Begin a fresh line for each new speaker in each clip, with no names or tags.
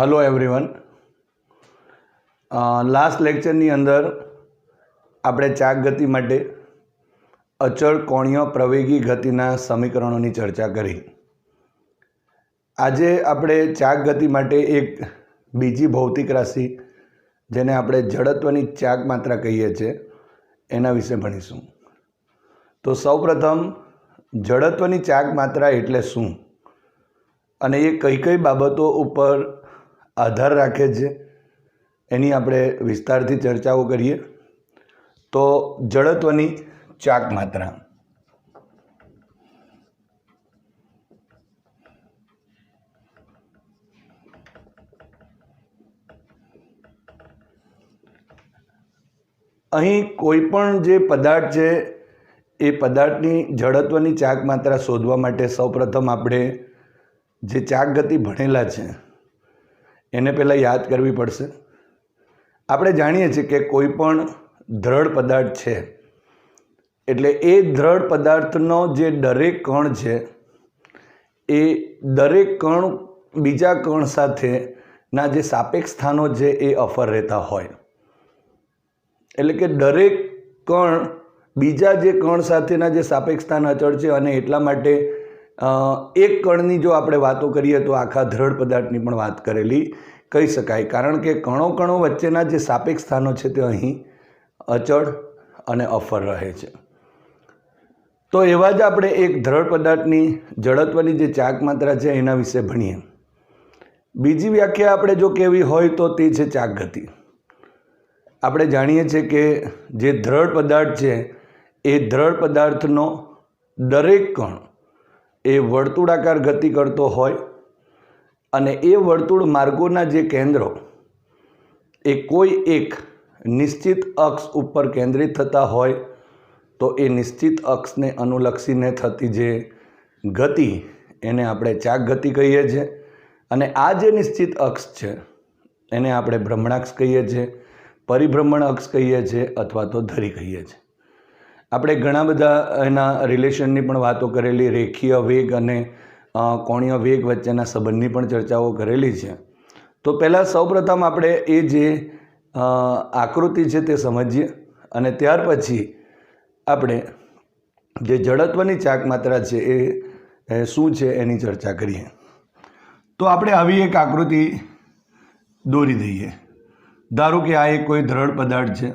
Hello everyone. Last लेक्चरनी अंदर આપણે ચાક ગતિ માટે અચળ કોણીય પ્રવેગી ગતિના સમીકરણોની ચર્ચા કરી। આજે આપણે ચાક ગતિ માટે એક બીજી ભૌતિક રાશિ જેને આપણે જડત્વની ચાક માત્રા કહીએ છીએ એના વિશે ભણીશું। તો સૌપ્રથમ જડત્વની ચાક માત્રા એટલે શું અને એ કઈ કઈ બાબતો ઉપર આધાર રાખે છે એની આપણે વિસ્તારથી ચર્ચાઓ કરીએ। तो जड़त्वनी चाक मात्रा अहीं कोईपण जे पदार्थ है ए पदार्थनी जड़त्वनी चाक मात्रा शोधवा माटे सौप्रथम आपणे जे चाक गति भणेला छे एने पहेला याद करवी पड़शे। आपणे जाणीए छीए के कोईपण दृढ़ पदार्थ है एटले ए दृढ़ पदार्थनो जे दरेक कण है ए दरेक कण बीजा कण साथे ना जे सापेक्ष स्थानों है ए अफर रहता होय एटले के दरेक कण बीजा जे कण साथेना जे सापेक्ष स्थान अचळ छे अने एटला माटे एक कणनी जो आपणे वातो करीए तो आखा दृढ़ पदार्थनी पण वात करेली कही शकाय, कारण के कणों कणों वच्चेना जे सापेक्ष स्थानों है ते अहीं अचड़ अने अफर रहे छे। तो एवा ज आपणे एक दृढ़ पदार्थनी जड़त्वनी जे चाक मात्रा है एना विषे भणीए। बीजी व्याख्या आपणे जो कहेवी होय तो ते छे चाक गति। आपणे जाणीए छीए के जे दृढ़ पदार्थ है ए दृढ़ पदार्थनो दरेक कण ए वर्तुळाकार गति करतो होय अने ए वर्तुळ मार्गोना जे केंद्रो ए कोई एक निश्चित अक्ष पर केंद्रित थता होय तो ए निश्चित अक्ष ने अनुलक्षीने थती जे गति एने आपणे चाक गति कहीए छे। अने आ जे निश्चित अक्ष छे एने आपणे भ्रमणाक्ष कहीए छे, परिभ्रमण अक्ष कहीए छे अथवा तो धरी कहीए छे। आपणे घणा बधा एना रिलेशननी पण वातो करेली, रेखीय वेग अने कोणीय वेग वच्चेना संबंधनी पण चर्चाओ करेली छे। तो पहेला सौप्रथम आपणे ए जे आकृति है ते समझिए अने त्यार पछी आपणे जे जड़त्वनी चाक मात्रा है ए शुं छे एनी चर्चा करिए। तो आपणे आवी एक आकृति दोरी दईए। धारो कि आ एक कोई दृढ़ पदार्थ है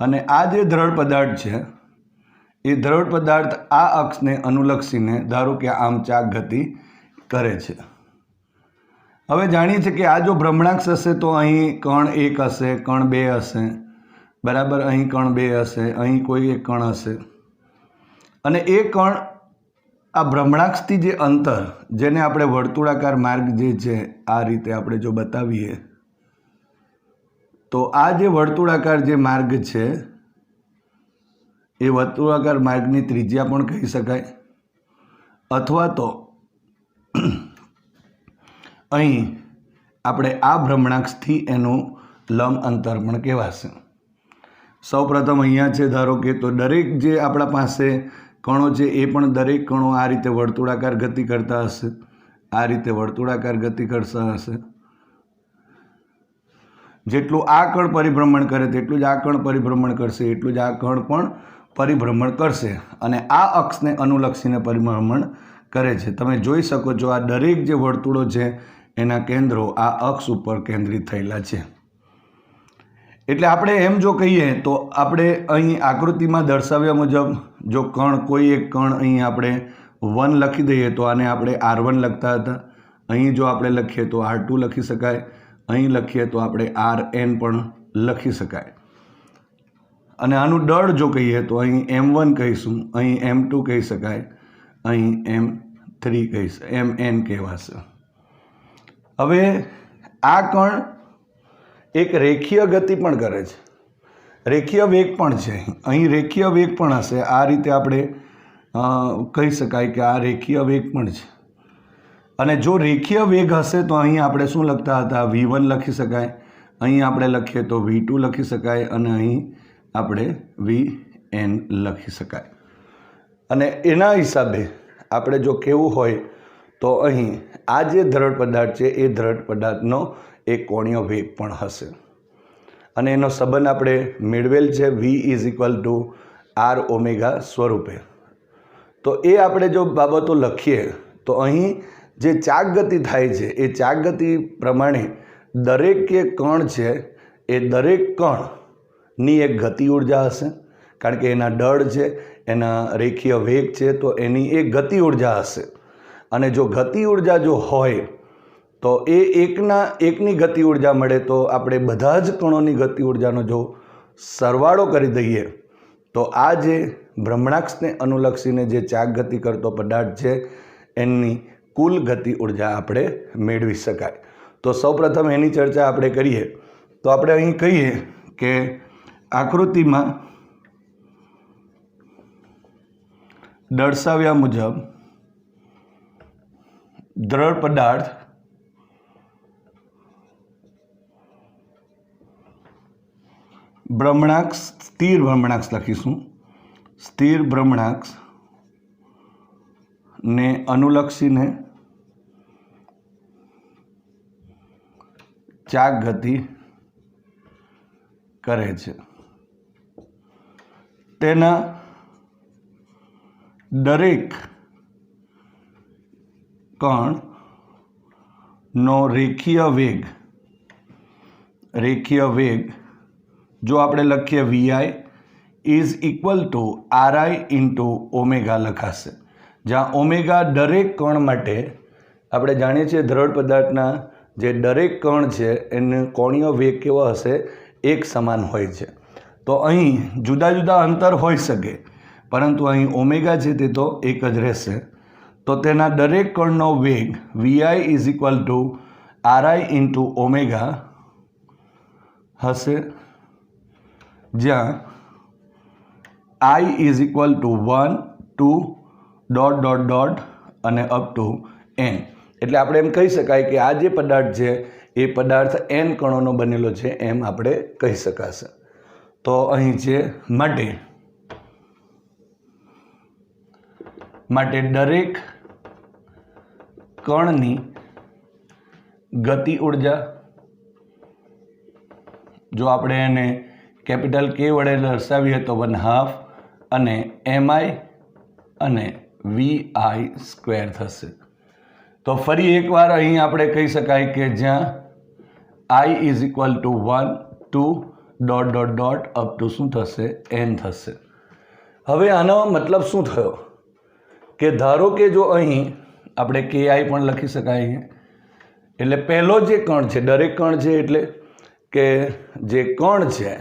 अने आ जे दृढ़ पदार्थ है ए दृढ़ पदार्थ आ अक्ष ने अनुलक्षीने धारो कि आम चाक गति करे छे। हवे जाणीए छीए कि आ जो भ्रमणाक्ष हशे तो अहीं कण एक हशे, कण बे हशे, बराबर, अहीं कण बे हशे, अहीं कोई एक कण हशे अने ए कण आ भ्रमणाक्षथी जे अंतर जेने आपणे वर्तुळाकार मार्ग जे छे आ रीते आपणे जो बतावीए तो आ जे वर्तुळाकार जे मार्ग छे ए वर्तुळाकार मार्गनी त्रिज्या पण कही शकाय अथवा तो अहीं आपणे आ भ्रमणाक्षथी एनुं लंब अंतर पण कहेवाशे। सौप्रथम अहींया छे धारो के तो दरेक जे आपणा पासे कणो छे ए पण दरेक कणो आ रीते वर्तुळाकार गति करता हशे, आ रीते वर्तुळाकार गति करता हशे। जेटલું आ कण परिभ्रमण करे तेटલું ज आ कण परिभ्रमण करशे, એટલું જ आ कण पण परिभ्रमण करशे अने आ अक्षने अनुलक्षीने परिभ्रमण करे छे। तमे जोई शको छो आ दरेक जे वर्तुळो छे एना केंद्रो आ अक्ष पर केंद्रित थयेला छे। एटले आपणे एम जो कहीए तो आपणे अहीं आकृतिमां दर्शाव्या मुजब जो कण कोई एक कण अहीं आपणे 1 लखी दईए तो आने आपणे R1 लखता हता, अहीं जो आपणे लखीए तो R2 लखी शकाय, अहीं लखीए तो आपणे Rn पण लखी शकाय। अने आनुं दळ जो कहीए तो अहीं M1 कहीशुं, अहीं M2 कही शकाय, अहीं M3 कहीश, Mn कहेवाशे। हवे आ कण एक रेखीय गति पण करे छे, रेखीय वेग पण छे, अहीं रेखीय वेग पण हशे, आ रीते आपणे कही शकाय कि आ रेखीय वेग पण छे। अने जो रेखीय वेग हशे तो अहीं आपणे शुं लखता हता V1 लखी शकाय, अहीं आपणे लखीए तो V2 लखी शकाय अने अहीं आपणे Vn लखी शकाय। अने एना हिसाबे आपणे जो कहेवुं होय તો અહીં આ જે દ્રઢ પદાર્થ છે એ દ્રઢ પદાર્થનો એક કોણીય વેગ પણ હશે અને એનો સંબંધ આપણે મેળવેલ છે v=r⍵ સ્વરૂપે. તો એ આપણે જો બાબતો લખીએ તો અહીં જે ચાક ગતિ થાય છે એ ચાક ગતિ પ્રમાણે દરેક કે કણ છે એ દરેક કણની એક ગતિ ઉર્જા હશે, કારણ કે એના દળ છે, એના રેખીય વેગ છે, તો એની એક ગતિ ઉર્જા હશે. અને જો ગતિ ઉર્જા જો હોય તો એ એકની ગતિ ઉર્જા મળે તો આપણે બધા જ કણોની ગતિ ઉર્જાનો જો સરવાળો કરી દઈએ તો આ જે ભ્રમણાક્ષને અનુલક્ષીને જે ચાક ગતિ કરતો પદાર્થ છે એની કુલ ગતિ ઉર્જા આપણે મેળવી શકાય. તો સૌપ્રથમ એની ચર્ચા આપણે કરીએ તો આપણે અહીં કહીએ કે આકૃતિમાં દર્શાવ્યા મુજબ દ્રઢ પદાર્થ ભ્રમણાક્ષ, સ્થિર ભ્રમણાક્ષ લખીશું, સ્થિર ભ્રમણાક્ષ ને અનુલક્ષીને ચાક ગતિ કરે છે. તેના દરેક કણનો રેખીય વેગ જો આપણે લખીએ vi=ri×ω લખાશે, જ્યાં ઓમેગા દરેક કણ માટે આપણે જાણીએ છીએ દ્રઢ પદાર્થના જે દરેક કણ છે એનો કોણીય વેગ કેવો હશે? એક સમાન હોય છે. તો અહીં જુદા જુદા અંતર હોઈ શકે પરંતુ અહીં ઓમેગા છે તે તો એક જ રહેશે. તો તેના દરેક કણનો વેગ vi=ri×ω હશે, જ્યાં i=1 2 ... અને અપ ટુ n. એટલે આપણે એમ કહી શકાય કે આ જે પદાર્થ છે એ પદાર્થ n કણોનો બનેલો છે એમ આપણે કહી શકાશે. તો અહીં છે માટે દરેક કણની ગતિ ઉર્જા જો આપણે એને કેપિટલ K વડે દર્શાવીએ તો 1/2 અને mi અને vi² થશે. તો ફરી એકવાર અહીં આપણે કહી શકાય કે જ્યાં i=1 2 ... અપ ટુ શું થશે? n થશે. હવે આનો મતલબ શું થયો કે ધારો કે જો અહીં આપણે ki પણ લખી શકાય અહીંયા, એટલે પહેલો જે કણ છે, દરેક કણ છે એટલે કે જે કણ છે,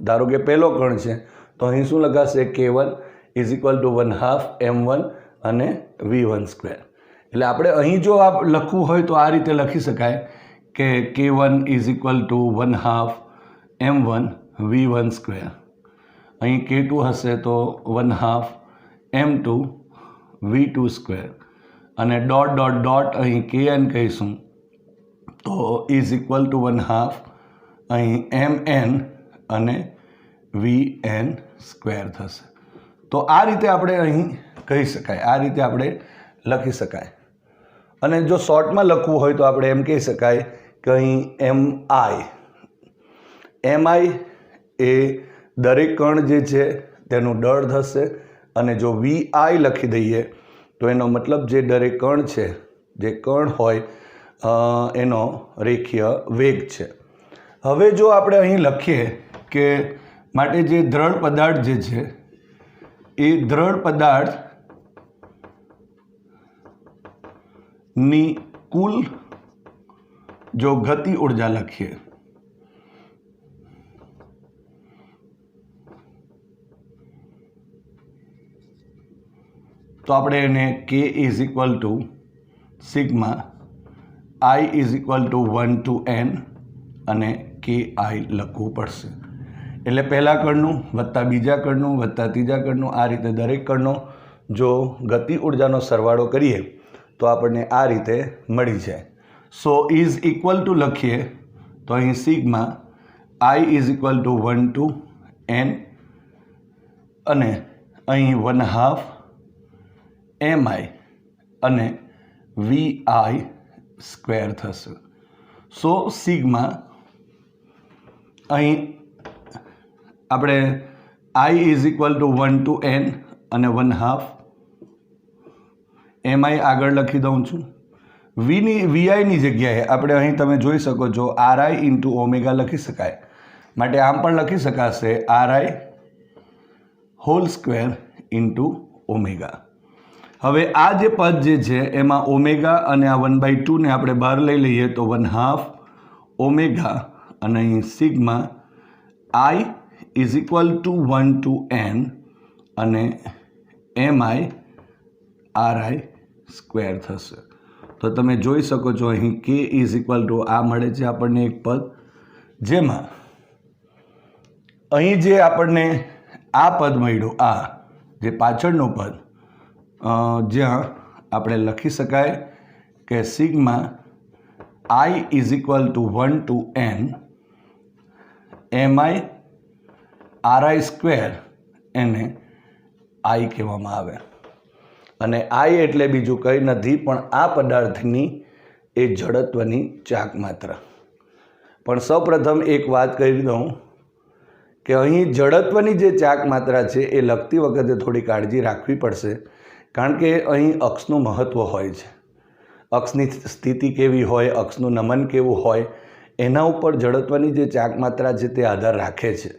ધારો કે પહેલો કણ છે તો અહીં શું લખાશે? k1=1/2 m1 અને v1². એટલે આપણે અહીં જો આ લખવું હોય તો આ રીતે લખી શકાય કે k1=1/2 m1 v1². અહીં k2 હશે તો 1/2 m2 v2² અને ... અહીં kn કહીશું તો =1/2 અહીં mn અને vn² થશે. તો આ રીતે આપણે અહીં કહી શકાય, આ રીતે આપણે લખી શકાય. અને જો શોર્ટમાં લખવું હોય તો આપણે એમ કહી શકાય કે અહીં mi એ દરેક કણ જે છે તેનું દળ થશે અને જો vi લખી દઈએ તો એનો મતલબ જે દરેક કણ છે, જે કણ હોય એનો રેખીય વેગ છે. હવે જો આપણે અહીં લખીએ કે માટે જે દ્રઢ પદાર્થ જે છે એ દ્રઢ પદાર્થની કુલ જો ગતિ ઉર્જા લખીએ તો આપણે એને k=i=1 to n અને ki લખવું પડશે. એટલે પહેલા કણનું વત્તા બીજા કણનું વત્તા ત્રીજા કણનું આ રીતે દરેક કણનો જો ગતિ ઉર્જાનો સરવાળો કરીએ તો આપણને આ રીતે મળી જાય. સો = લખીએ તો અહીં i=1 to n અને અહીં 1/2 mi અને VI સ્ક્વેર થશે. સો સિગ્મા અહીં આપણે I is equal two 1 to n અને 1/2 MI આગળ લખી દઉં છું. VIની જગ્યાએ આપણે અહીં તમે જોઈ શકો છો RI ઇન્ટુ ઓમેગા લખી શકાય. માટે આમ પણ લખી શકાશે RI whole square into omega. હવે આ જે પદ જે છે એમાં ઓમેગા અને આ 1/2 ને આપણે બહાર લઈ લઈએ તો 1/2 ઓમેગા અને અહીં sigma I is equal two 1 to n અને MI RI સ્ક્વેર થશે. તો તમે જોઈ શકો છો અહીં K ઇઝ ઇક્વલ ટુ આ મળે છે આપણને એક પદ, જેમાં અહીં જે આપણને આ પદ મળ્યું, આ જે પાછળનું પદ, જ્યાં આપણે લખી શકાય કે sigma I is equal two 1 to n MI RI square એને I કહેવામાં આવે. અને I એટલે બીજું કંઈ નથી પણ આ પદાર્થની એ જડત્વની ચાક માત્રા. પણ સૌપ્રથમ એક વાત કહી દઉં કે અહીં જડત્વની જે ચાક માત્રા છે એ લખતી વખતે થોડી કાળજી રાખવી પડશે, કારણ કે અહીં અક્ષનું મહત્ત્વ હોય છે. અક્ષની સ્થિતિ કેવી હોય, અક્ષનું નમન કેવું હોય, એના ઉપર જડત્વની જે ચાક માત્રા છે તે આધાર રાખે છે.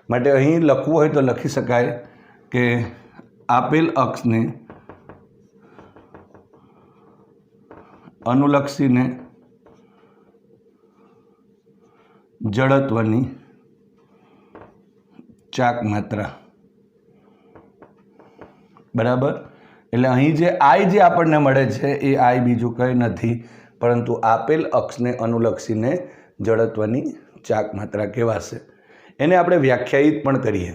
માટે અહીં લખવું હોય તો લખી શકાય કે આપેલ અક્ષને અનુલક્ષીને જડત્વની ચાક માત્રા. બરાબર. એટલે અહીં જે I જે આપણને મળે છે એ I બીજું કંઈ નથી પરંતુ આપેલ અક્ષને અનુલક્ષીને જડત્વની ચાક માત્રા કહેવાશે. એને આપણે વ્યાખ્યાયિત પણ કરીએ.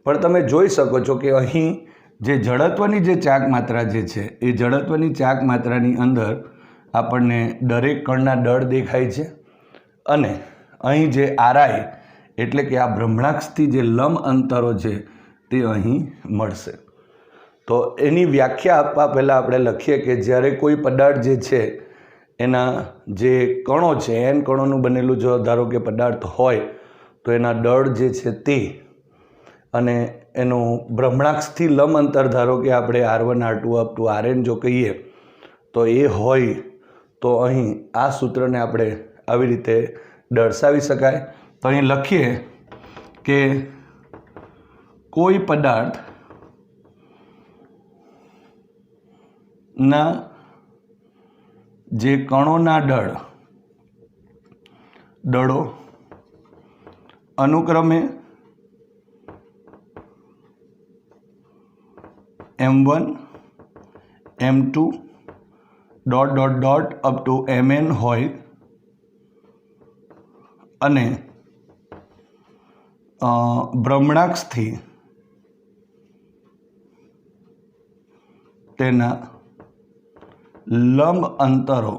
પણ તમે જોઈ શકો છો કે અહીં જે જડત્વની જે ચાક માત્રા જે છે એ જડત્વની ચાક માત્રાની અંદર આપણને દરેક કણના દળ દેખાય છે અને અહીં જે RI એટલે કે આ બ્રહ્મણાક્ષથી જે લંબ અંતરો છે તે અહીં મળશે. તો એની વ્યાખ્યા આપવા પહેલાં આપણે લખીએ કે જ્યારે કોઈ પદાર્થ જે છે એના જે કણો છે n કણોનું બનેલું જો ધારો કે પદાર્થ હોય તો એના દળ જે છે તે અને એનું બ્રહ્મણાક્ષથી લંબ અંતર ધારો કે આપણે R1 R2 up to RN જો કહીએ તો એ હોય તો અહીં આ સૂત્રને આપણે આવી રીતે દર્શાવી શકાય. તો અહીં લખીએ કે કોઈ પદાર્થ ના જે કણોના દળો અનુક્રમે M1 M2 up to Mn હોય અને બ્રહ્મણાક્ષથી તેના લંબ અંતરો,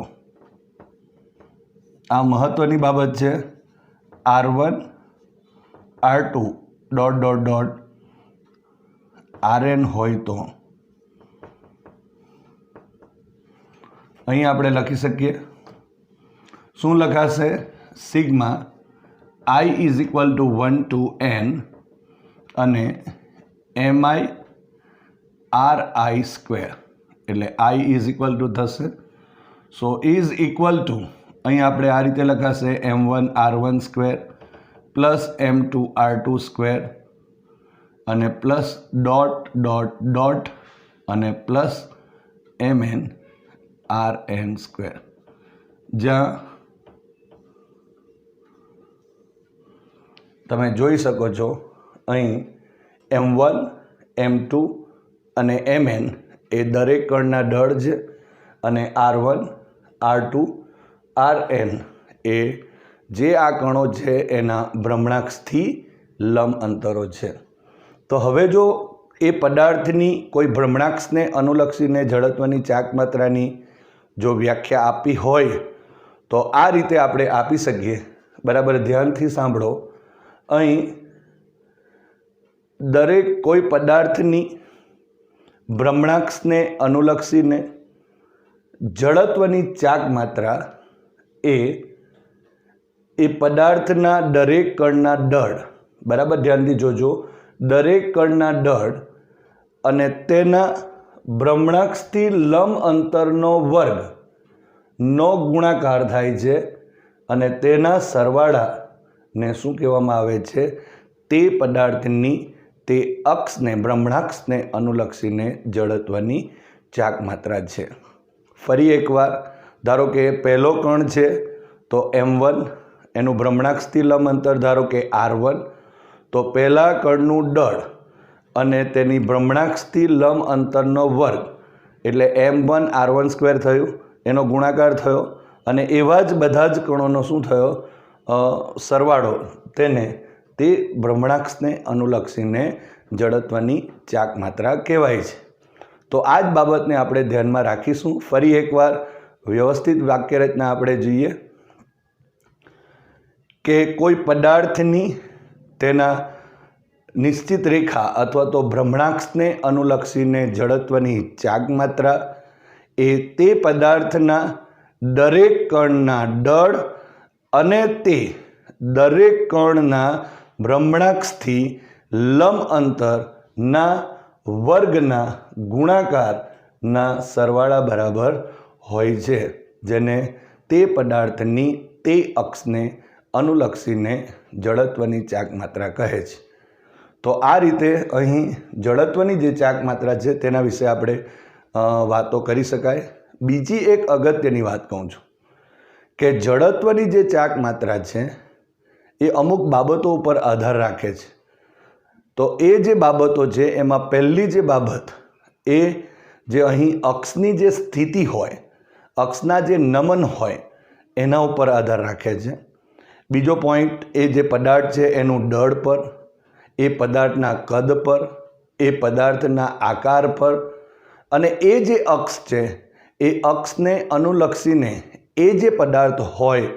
આ મહત્ત્વની બાબત છે, R1 R2 RN હોય તો અહીં આપણે લખી શકીએ શું લખાશે? Sigma I is equal two 1 to n અને MI RI સ્ક્વેર એટલે I ઇઝ ઇક્વલ ટુ થશે. સો ઇઝ ઇક્વલ ટુ અહીં આપણે આ રીતે લખાશે M1 R1 square plus M2 R2 square અને પ્લસ ડોટ અને પ્લસ MN RN સ્ક્વેર, જ્યાં તમે જોઈ શકો છો અહીં M1 M2 અને MN એ દરેક કણના દળ છે અને R1 R2 RN એ જે આ કણો છે એના બ્રહ્મણાક્ષથી લંબ અંતરો છે. તો હવે જો એ પદાર્થની કોઈ બ્રહ્મણાક્ષને અનુલક્ષીને જડત્વની ચાક માત્રાની જો વ્યાખ્યા આપી હોય તો આ રીતે આપણે આપી શકીએ. બરાબર, ધ્યાનથી સાંભળો. અહીં દરેક કોઈ પદાર્થની બ્રહ્મણાક્ષને અનુલક્ષીને જડત્વની ચાક માત્રા એ પદાર્થના દરેક કણના દળ, બરાબર ધ્યાનથી જોજો, દરેક કણના દળ અને તેના ભ્રમણાક્ષથી લંબ અંતરનો વર્ગનો ગુણાકાર થાય છે અને તેના સરવાળાને શું કહેવામાં આવે છે? તે પદાર્થની તે અક્ષને, ભ્રમણાક્ષને અનુલક્ષીને જડત્વની ચાક માત્રા છે. ફરી એકવાર, ધારો કે પહેલો કણ છે તો m1, એનું ભ્રમણાક્ષથી લંબ અંતર ધારો કે r1, તો પહેલા કણનું દળ અને તેની ભ્રમણાક્ષથી લંબ અંતરનો વર્ગ એટલે m1 r1² થયું, એનો ગુણાકાર થયો અને એવા જ બધા જ કણોનો શું થયો? સરવાળો, તેને તે ભ્રમણાક્ષને અનુલક્ષીને જડત્વની ચાક માત્રા કહેવાય છે. તો આ જ બાબતને આપણે ધ્યાનમાં રાખીશું. ફરી એકવાર વ્યવસ્થિત વાક્યરચના આપણે જોઈએ કે કોઈ પદાર્થની તેના નિશ્ચિત રેખા અથવા તો ભ્રમણાક્ષને અનુલક્ષીને જડત્વની ચાક માત્રા એ તે પદાર્થના દરેક કણના દળ અને તે દરેક કણના ભ્રમણાક્ષથી લંબ અંતરના વર્ગના ગુણાકારના સરવાળા બરાબર હોય છે, જેને તે પદાર્થની તે અક્ષને અનુલક્ષીને જડત્વની ચાક માત્રા કહે છે. તો આ રીતે અહીં જડત્વની જે ચાક માત્રા છે તેના વિશે આપણે વાતો કરી શકાય. બીજી એક અગત્યની વાત કહું છું કે જડત્વની જે ચાક માત્રા છે એ અમુક બાબતો ઉપર આધાર રાખે છે. તો એ જે બાબતો છે એમાં પહેલી જે બાબત એ જે અહીં અક્ષની જે સ્થિતિ હોય, અક્ષના જે નમન હોય એના ઉપર આધાર રાખે છે. બીજો પોઈન્ટ એ જે પદાર્થ છે એનું દળ પર, એ પદાર્થના કદ પર, એ પદાર્થના આકાર પર અને એ જે અક્ષ છે એ અક્ષને અનુલક્ષીને એ જે પદાર્થ હોય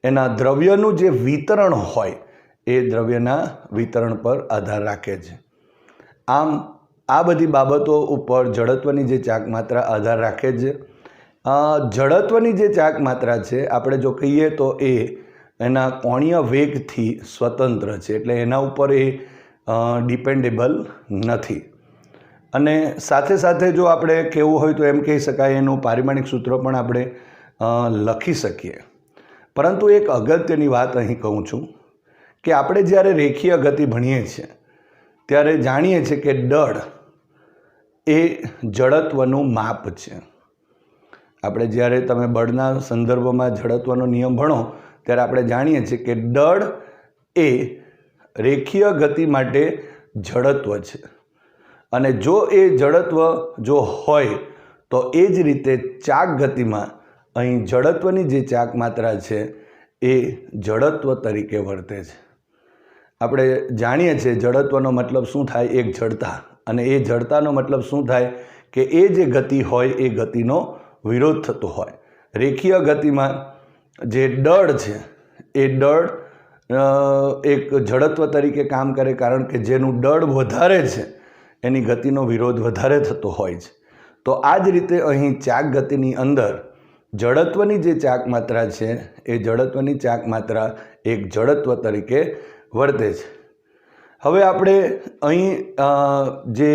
એના દ્રવ્યનું જે વિતરણ હોય એ દ્રવ્યના વિતરણ પર આધાર રાખે છે. આમ આ બધી બાબતો ઉપર જડત્વની જે ચાક માત્રા આધાર રાખે છે. જડત્વની જે ચાક માત્રા છે આપણે જો કહીએ તો એ એના કોણીય વેગથી સ્વતંત્ર છે, એટલે એના ઉપર એ ડિપેન્ડેબલ નથી. અને સાથે સાથે જો આપણે કહેવું હોય તો એમ કહી શકાય એનું પારિમાણિક સૂત્ર પણ આપણે લખી શકીએ. પરંતુ એક અગત્યની વાત અહીં કહું છું કે આપણે જ્યારે રેખીય ગતિ ભણીએ છીએ ત્યારે જાણીએ છીએ કે દળ એ જડત્વનું માપ છે. આપણે જ્યારે તમે બળના સંદર્ભમાં જડત્વનો નિયમ ભણો ત્યારે આપણે જાણીએ છીએ કે દળ એ રેખીય ગતિ માટે જડત્વ છે અને જો એ જડત્વ જો હોય તો એ જ રીતે ચાક ગતિમાં અહીં જડત્વની જે ચાક માત્રા છે એ જડત્વ તરીકે વર્તે છે. આપણે જાણીએ છીએ જડત્વનો મતલબ શું થાય? એક જડતા, અને એ જડતાનો મતલબ શું થાય કે એ જે ગતિ હોય એ ગતિનો વિરોધ થતો હોય. રેખીય ગતિમાં જે દળ છે એ દળ એક જડત્વ તરીકે કામ કરે, કારણ કે જેનું દળ વધારે છે એની ગતિનો વિરોધ વધારે થતો હોય છે. તો આ જ રીતે અહીં ચાક ગતિની અંદર જડત્વની જે ચાક માત્રા છે એ જડત્વની ચાક માત્રા એક જડત્વ તરીકે વર્તે છે. હવે આપણે અહીં જે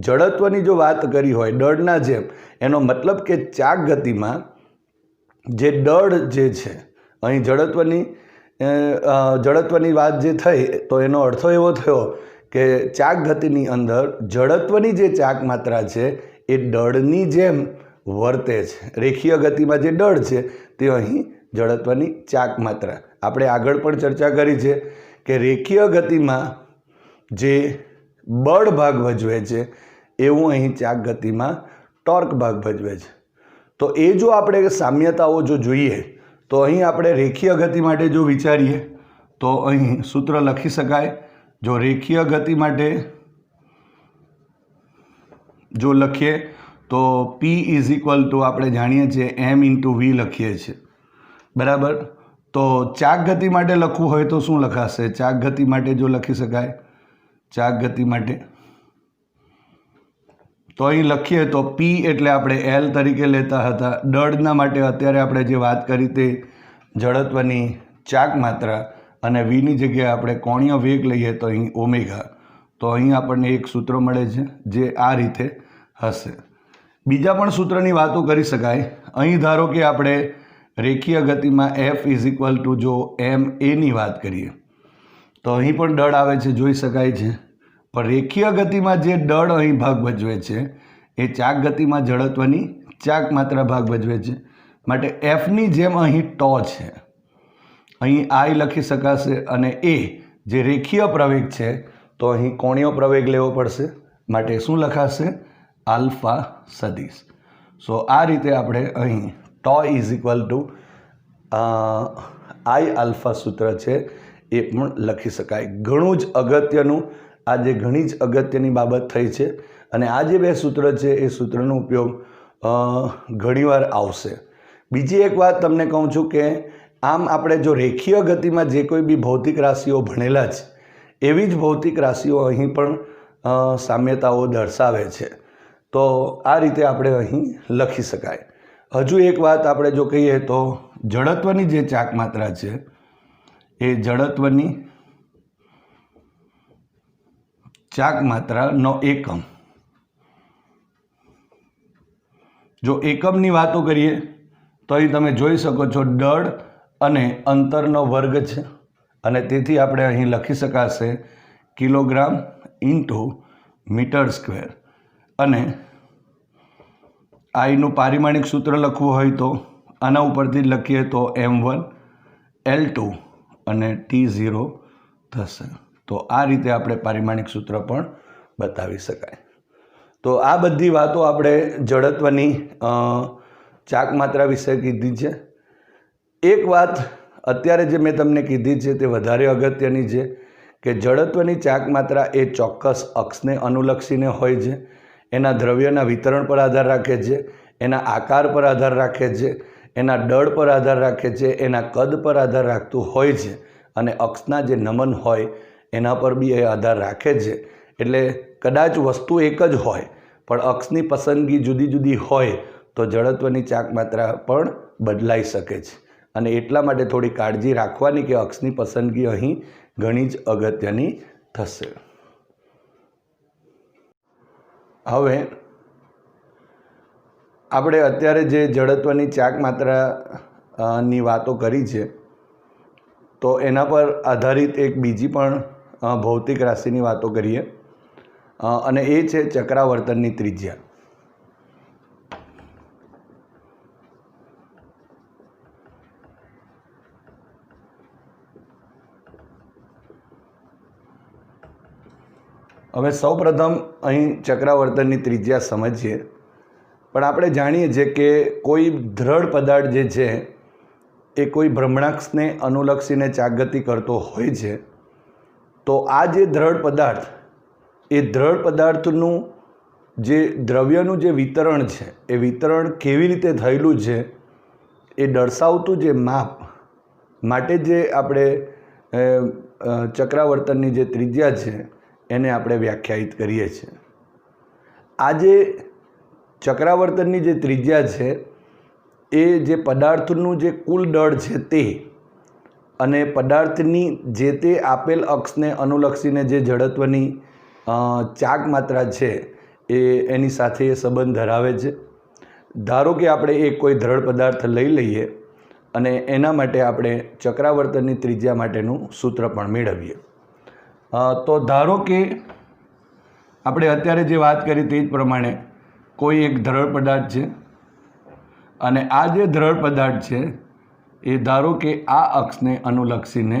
જડત્વની જો વાત કરી હોય દળના જેમ, એનો મતલબ કે ચાક ગતિમાં જે દળ જે છે, અહીં જડત્વની વાત જે થઈ તો એનો અર્થ એવો થયો કે ચાક ગતિની અંદર જડત્વની જે ચાક માત્રા છે એ દળની જેમ વર્તે છે. રેખીય ગતિમાં જે દળ છે તે અહીં જડત્વની ચાક માત્રા. આપણે આગળ પણ ચર્ચા કરી છે કે રેખીય ગતિમાં જે બળ ભાગ ભજવે છે એવું અહીં ચાક ગતિમાં ટોર્ક ભાગ ભજવે છે. તો એ જો આપણે સામ્યતાઓ જો જોઈએ તો અહીં આપણે રેખીય ગતિ માટે જો વિચારીએ તો અહીં સૂત્ર લખી શકાય. જો રેખીય ગતિ માટે જો લખીએ તો P = આપણે જાણીએ છીએ m/v લખીએ છીએ, બરાબર. તો ચાક ગતિ માટે લખવું હોય તો શું લખાશે? ચાક ગતિ માટે જો લખી શકાય, ચાક ગતિ માટે તો અહીં લખીએ તો પી એટલે આપણે એલ તરીકે લેતા હતા. દળના માટે અત્યારે આપણે જે વાત કરી તે જડત્વની ચાક માત્રા અને વીની જગ્યાએ આપણે કોણીય વેગ લઈએ તો અહીં ઓમેગા. તો અહીં આપણને એક સૂત્ર મળે છે જે આ રીતે હશે. બીજા પણ સૂત્રની વાતો કરી શકાય. અહીં ધારો કે આપણે રેખીય ગતિમાં એફ ઇઝ ઇક્વલ ટુ જો એમ એની વાત કરીએ તો અહીં પણ દળ આવે છે, જોઈ શકાય છે. પણ રેખીય ગતિમાં જે દળ અહીં ભાગ ભજવે છે એ ચાક ગતિમાં જડત્વની ચાક માત્રા ભાગ ભજવે છે. માટે એફની જેમ અહીં ટો છે, અહીં આઈ લખી શકાશે અને એ જે રેખીય પ્રવેગ છે તો અહીં કોણીય પ્રવેગ લેવો પડશે. માટે શું લખાશે? આલ્ફા સદિશ. સો આ રીતે આપણે અહીં tau is equal to I alpha સૂત્ર છે એ પણ લખી શકાય. ઘણું જ અગત્યનું, આજે ઘણી જ અગત્યની બાબત થઈ છે અને આ જે બે સૂત્ર છે એ સૂત્રનો ઉપયોગ ઘણીવાર આવશે. બીજી એક વાત તમને કહું છું કે આમ આપણે જો રેખીય ગતિમાં જે કોઈ બી ભૌતિક રાશિઓ ભણેલા છે એવી જ ભૌતિક રાશિઓ અહીં પણ સામ્યતાઓ દર્શાવે છે. તો આ રીતે આપણે અહીં લખી શકાય. હજુ એક વાત આપણે જો કહીએ તો જડત્વની જે ચાક માત્રા છે એ જડત્વની ચાક માત્રાનો એકમ, જો એકમની વાતો કરીએ તો અહીં તમે જોઈ શકો છો દળ અને અંતરનો વર્ગ છે અને તેથી આપણે અહીં લખી શકાશે કિલોગ્રામ ઇન્ટુ મીટર સ્ક્વેર. અને આઈનું પારિમાણિક સૂત્ર લખવું હોય તો આના ઉપરથી લખીએ તો M1 L2 અને T0 થશે. તો આ રીતે આપણે પારિમાણિક સૂત્ર પણ બતાવી શકાય. તો આ બધી વાતો આપણે જડત્વની ચાક માત્રા વિશે કીધી છે. એક વાત અત્યારે જે મેં તમને કીધી છે તે વધારે અગત્યની છે કે જડત્વની ચાક માત્રા એ ચોક્કસ અક્ષને અનુલક્ષીને હોય છે. એના દ્રવ્યના વિતરણ પર આધાર રાખે છે, એના આકાર પર આધાર રાખે છે, એના દળ પર આધાર રાખે છે, એના કદ પર આધાર રાખતું હોય છે અને અક્ષના જે નમન હોય એના પર બી એ આધાર રાખે છે. એટલે કદાચ વસ્તુ એક જ હોય પણ અક્ષની પસંદગી જુદી જુદી હોય તો જડત્વની ચાક માત્રા પણ બદલાઈ શકે છે. અને એટલા માટે થોડી કાળજી રાખવાની કે અક્ષની પસંદગી અહીં ઘણી જ અગત્યની થશે. હવે આપણે અત્યારે જે જડત્વની ચાક માત્રાની વાતો કરી છે તો એના પર આધારિત એક બીજી પણ ભૌતિક રાશિની વાતો કરીએ અને એ છે ચક્રાવર્તનની ત્રિજ્યા. હવે સૌપ્રથમ અહીં ચક્રાવર્તનની ત્રિજ્યા સમજીએ. પણ આપણે જાણીએ છીએ કે કોઈ દ્રઢ પદાર્થ જે છે એ કોઈ ભ્રમણાક્ષને અનુલક્ષીને ચાકગતિ કરતો હોય છે તો આ જે દ્રઢ પદાર્થ એ દ્રઢ પદાર્થનું જે દ્રવ્યનું જે વિતરણ છે એ વિતરણ કેવી રીતે થયેલું છે એ દર્શાવતું જે માપ માટે જે આપણે ચક્રાવર્તનની જે ત્રિજ્યા છે એને આપણે વ્યાખ્યાયિત કરીએ છીએ. આ જે ચક્રાવર્તનની જે ત્રિજ્યા છે એ જે પદાર્થનું જે કુલ દળ છે તે અને પદાર્થની જે તે આપેલ અક્ષને અનુલક્ષીને જે જડત્વની ચાક માત્રા છે એની સાથે એ સંબંધ ધરાવે છે. ધારો કે આપણે એક કોઈ દ્રઢ પદાર્થ લઈ લઈએ અને એના માટે આપણે ચક્રાવર્તનની ત્રિજ્યા માટેનું સૂત્ર પણ મેળવીએ. તો ધારો કે આપણે અત્યારે જે વાત કરી તે જ પ્રમાણે કોઈ એક દ્રઢ પદાર્થ છે અને આ જે દ્રઢ પદાર્થ છે એ ધારો કે આ અક્ષને અનુલક્ષીને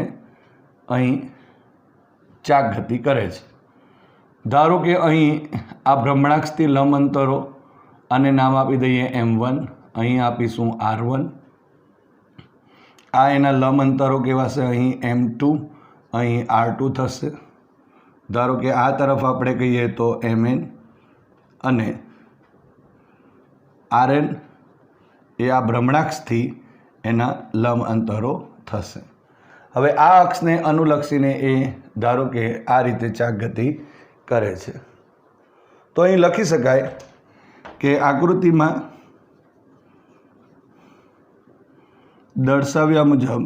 અહીં ચાક ગતિ કરે છે. ધારો કે અહીં આ ભ્રમણાક્ષથી લંબ અંતરો આને નામ આપી દઈએ M1, અહીં આપીશું R1. આ એના લંબ અંતરો કહેવાશે અહીં M2, અહીં R2 થશે. ધારો કે આ તરફ આપણે કહીએ તો MN અને RN એ આ ભ્રમણાક્ષથી એના લંબ અંતરો થશે. હવે આ અક્ષને અનુલક્ષીને એ ધારો કે આ રીતે ચાક ગતિ કરે છે. તો અહીં લખી શકાય કે આકૃતિમાં દર્શાવ્યા મુજબ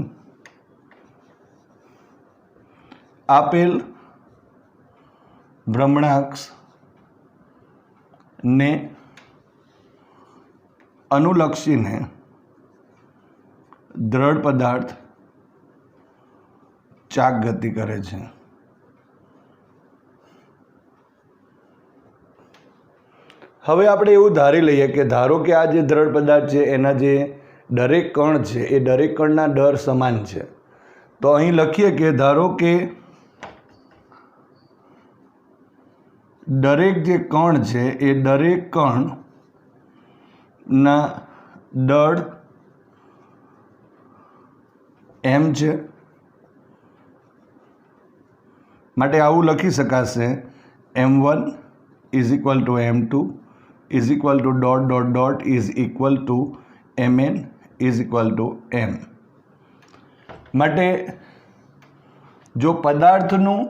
આપેલ ભ્રમણાક્ષ ને અનુલક્ષીને દ્રઢ પદાર્થ ચાક ગતિ કરે છે. હવે આપણે એવું ધારી લઈએ કે ધારો કે આ જે દ્રઢ પદાર્થ છે એના જે દરેક કણ છે એ દરેક કણના દર સમાન છે. તો અહીં લખીએ કે ધારો કે દરેક જે કણ છે એ દરેક કણના દળ m છે. માટે આવું લખી શકાશે m1 is equal two m2 is equal two dot dot dot is equal two mn is equal two m. માટે જો પદાર્થનું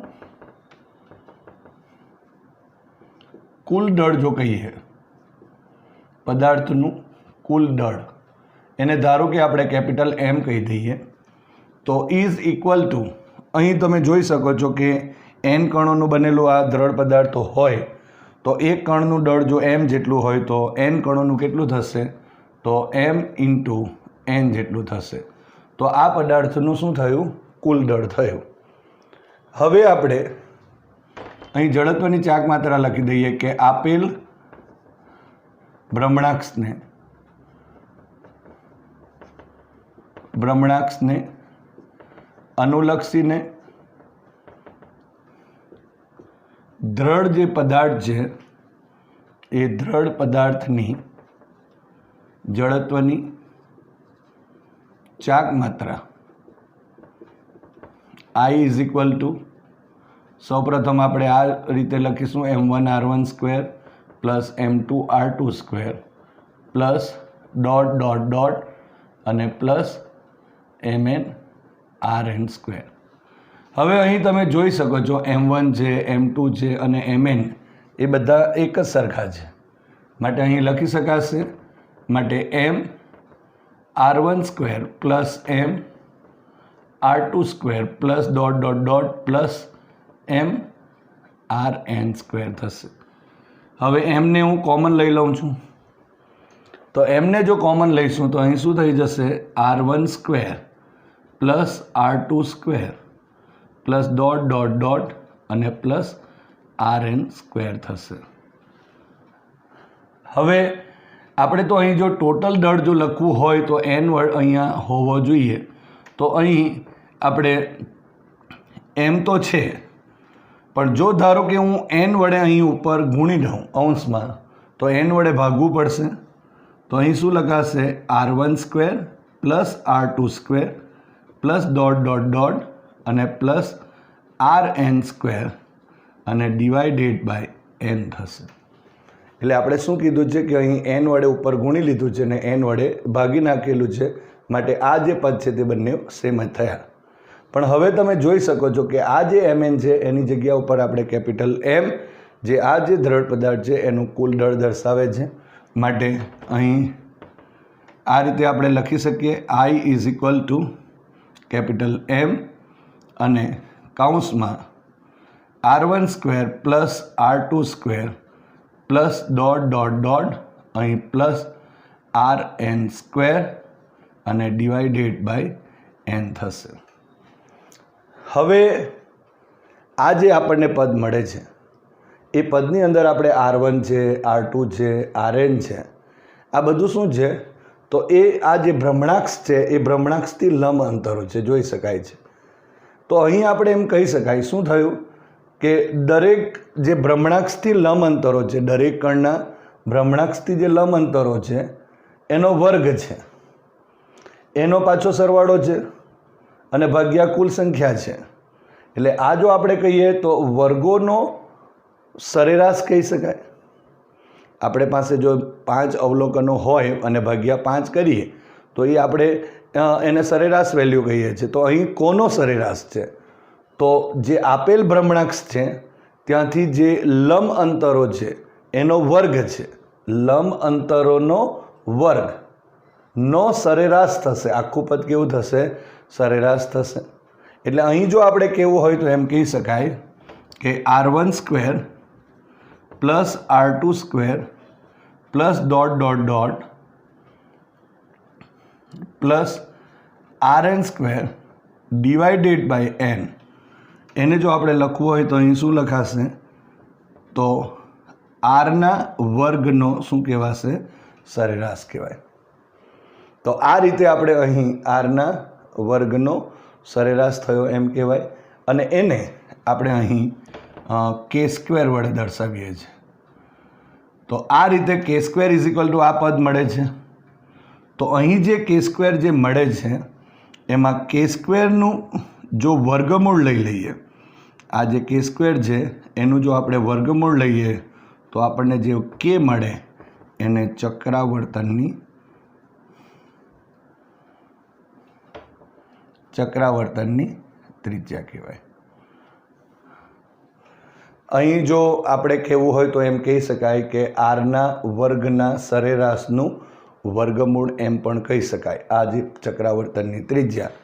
કુલ દળ જો કહીએ, પદાર્થનું કુલ દળ એને ધારો કે આપણે કેપિટલ M કહી દઈએ તો ઇઝ ઇક્વલ ટુ, અહીં તમે જોઈ શકો છો કે n કણોનું બનેલું આ દ્રઢ પદાર્થ હોય તો એક કણનું દળ જો m જેટલું હોય તો n કણોનું કેટલું થશે? તો m ઇન્ટુ n જેટલું થશે. તો આ પદાર્થનું શું થયું? કુલ દળ થયું. હવે આપણે અહીં જડત્વની ચાક માત્રા લખી દઈએ કે આપેલ ભ્રમણાક્ષને અનુલક્ષીને દ્રઢ જે પદાર્થ છે એ દ્રઢ પદાર્થની જડત્વની ચાક માત્રા I ઇઝ ઇક્વલ ટુ, સૌપ્રથમ આપણે આ રીતે લખીશું m1r1² plus m2r2² plus dot dot dot અને પ્લસ mn/rn². હવે અહીં તમે જોઈ શકો છો m1 છે, m2 છે અને mn એ બધા એક જ સરખા છે. માટે અહીં લખી શકાશે માટે m/r1² plus m/r2² plus dot dot dot plus mrn² થશે. હવે એમને હું કોમન લઈ લઉં છું તો એમને જો કોમન લઈશું તો અહીં શું થઈ જશે? r1² plus r2² plus dot dot dot અને પ્લસ rn² થશે. હવે આપણે તો અહીં જો ટોટલ દળ જો લખવું હોય તો n વર્ડ અહીંયા હોવો જોઈએ. તો અહીં આપણે m તો છે પણ જો ધારો કે હું n વડે અહીં ઉપર ગુણી દઉં અંશમાં તો n વડે ભાગવું પડશે. તો અહીં શું લખાશે? r1² plus r2² plus dot dot dot અને પ્લસ rn² અને ડિવાઇડેડ બાય n થશે. એટલે આપણે શું કીધું છે કે અહીં n વડે ઉપર ગુણી લીધું છે અને n વડે ભાગી નાખેલું છે. માટે આ જે પદ છે તે બંને સેમ જ થયા. પણ હવે તમે જોઈ શકો છો કે આ જે mn છે એની જગ્યા ઉપર આપણે કેપિટલ M જે આ જે દ્રઢ પદાર્થ છે એનું કુલ દળ દર્શાવે છે. માટે અહીં આ રીતે આપણે લખી શકીએ I is equal two capital M અને કૌંસમાં r1² plus r2² plus dot dot dot અહીં પ્લસ rn² અને ડિવાઇડેડ બાય n થશે. હવે આ જે આપણને પદ મળે છે એ પદની અંદર આપણે r1 છે, r2 છે, rn છે, આ બધું શું છે? તો એ આ જે ભ્રમણાક્ષ છે એ ભ્રમણાક્ષથી લંબ અંતરો છે, જોઈ શકાય છે. તો અહીં આપણે એમ કહી શકાય શું થયું કે દરેક જે ભ્રમણાક્ષથી લંબ અંતરો છે, દરેક કણના ભ્રમણાક્ષથી જે લંબ અંતરો છે એનો વર્ગ છે, એનો પાછો સરવાળો છે અને ભાગ્યા કુલ સંખ્યા છે. એટલે આ જો આપણે કહીએ તો વર્ગોનો સરેરાશ કહી શકાય. આપણે પાસે જો 5 અવલોકનો હોય અને ભાગ્યા 5 કરીએ તો એ આપણે એને સરેરાશ વેલ્યુ કહીએ છીએ. તો અહીં કોનો સરેરાશ છે? તો જે આપેલ ભ્રમણાક્ષ છે ત્યાંથી જે લંબ અંતરો છે એનો વર્ગ છે, લંબ અંતરોનો વર્ગ નો સરેરાશ થશે. આખું પદ કેવું થશે? સરેરાશ થશે. એટલે અહીં જો આપણે કહેવું હોય તો એમ કહી શકાય કે r1² plus r2² plus dot plus rn² divided by n. એને જો આપણે લખવું હોય તો અહીં શું લખાશે? તો આરના વર્ગનો શું કહેવાશે? સરેરાશ કહેવાય. તો આ રીતે આપણે અહીં આરના વર્ગનો સરેરાશ થયો એમ કહેવાય. અને એને આપણે અહીં k² વડે દર્શાવીએ છીએ. તો આ રીતે k² આ પદ મળે છે. તો અહીં જે k² જે મળે છે એમાં k² જો વર્ગમૂળ લઈ લઈએ, આ જે k² છે એનું જો આપણે વર્ગમૂળ લઈએ તો આપણને જે k મળે એને ચક્રાવર્તનની ત્રિજ્યા કહેવાય. અહીં જો આપણે કહેવું હોય તો એમ કહી શકાય કે આરના વર્ગના સરેરાશનું વર્ગમૂળ એમ પણ કહી શકાય. આ જે ચક્રાવર્તનની ત્રિજ્યા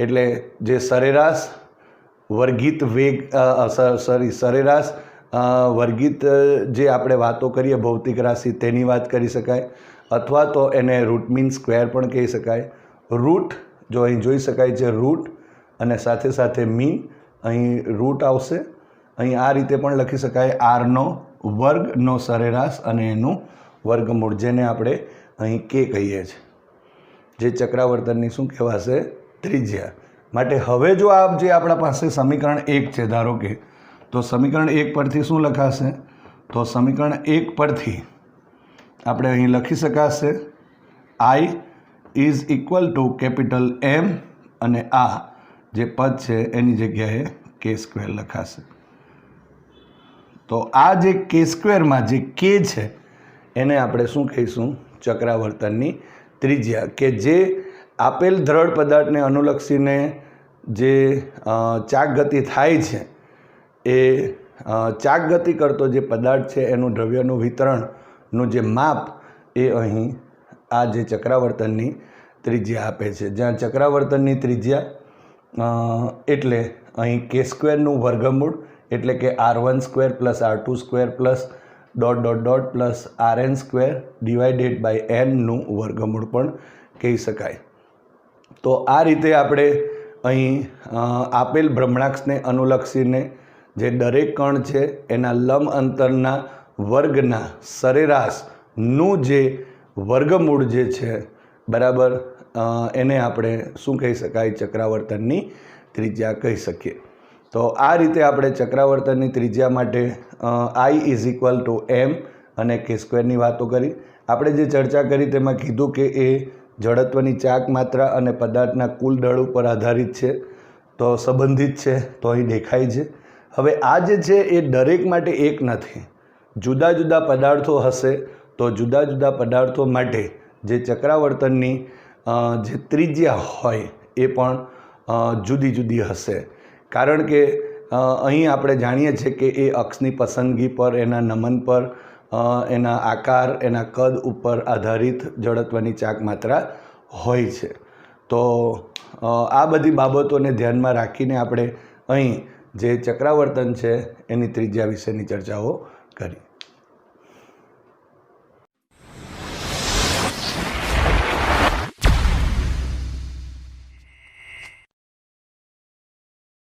એટલે જે સરેરાશ વર્ગિત વેગ સરેરાશ વર્ગિત જે આપણે વાતો કરીએ ભૌતિક રાશિ તેની વાત કરી શકાય, અથવા તો એને રૂટ મીન સ્ક્વેર પણ કહી શકાય. રૂટ જો અહીં જોઈ શકાય છે રૂટ અને સાથે સાથે મીન, અહીં રૂટ આવશે. અહીં આ રીતે પણ લખી શકાય આરનો વર્ગનો સરેરાશ અને એનું વર્ગમૂળ, જેને આપણે અહીં k કહીએ છીએ, જે ચક્રાવર્તનની શું કહેવાશે? ત્રિજ્યા. માટે હવે જો આ જે આપણા પાસે સમીકરણ 1 છે ધારો કે, તો સમીકરણ 1 પરથી શું લખાશે? તો સમીકરણ 1 પરથી આપણે અહીં લખી શકાશે I is equal two capital M અને આ જે પદ છે એની જગ્યાએ k² લખાશે. તો આ જે k²માં જે k છે એને આપણે શું કહીશું? ચક્રાવર્તનની ત્રિજ્યા. કે જે આપેલ દ્રઢ પદાર્થને અનુલક્ષીને જે ચાક ગતિ થાય છે એ ચાક ગતિ કરતો જે પદાર્થ છે એનું દ્રવ્યનું વિતરણનું જે માપ એ અહીં આ જે ચક્રાવર્તનની ત્રિજ્યા આપે છે. જ્યાં ચક્રાવર્તનની ત્રિજ્યા એટલે અહીં k² વર્ગમૂળ એટલે કે r1² plus r2² plus dot plus rn² divided by n વર્ગમૂળ પણ કહી શકાય. તો આ રીતે આપણે અહીં આપેલ ભ્રમણાક્ષને અનુલક્ષીને જે દરેક કણ છે એના લંબ અંતરના વર્ગના સરેરાશનું જે વર્ગમૂળ જે છે બરાબર, એને આપણે શું કહી શકાય? ચક્રાવર્તનની ત્રિજ્યા કહી શકીએ. તો આ રીતે આપણે ચક્રાવર્તનની ત્રિજ્યા માટે I is equal two M અને k² ની વાતો કરી. આપણે જે ચર્ચા કરી તેમાં કીધું કે એ જડત્વની ચાક માત્રા અને પદાર્થના કુલ દળ ઉપર આધારિત છે, તો સંબંધિત છે, તો અહીં દેખાય છે. હવે આ જે છે એ દરેક માટે એક નથી. જુદા જુદા પદાર્થો હશે તો જુદા જુદા પદાર્થો માટે જે ચક્રાવર્તનની જે ત્રિજ્યા હોય એ પણ જુદી જુદી હશે. કારણ કે અહીં આપણે જાણીએ છીએ કે એ અક્ષની પસંદગી પર, એના નમન પર, એના આકાર, એના કદ ઉપર આધારિત જડત્વની ચાક માત્રા હોય છે. તો આ બધી બાબતોને ધ્યાનમાં રાખીને આપણે અહીં જે ચક્રાવર્તન છે એની ત્રિજ્યા વિશેની ચર્ચાઓ કરી.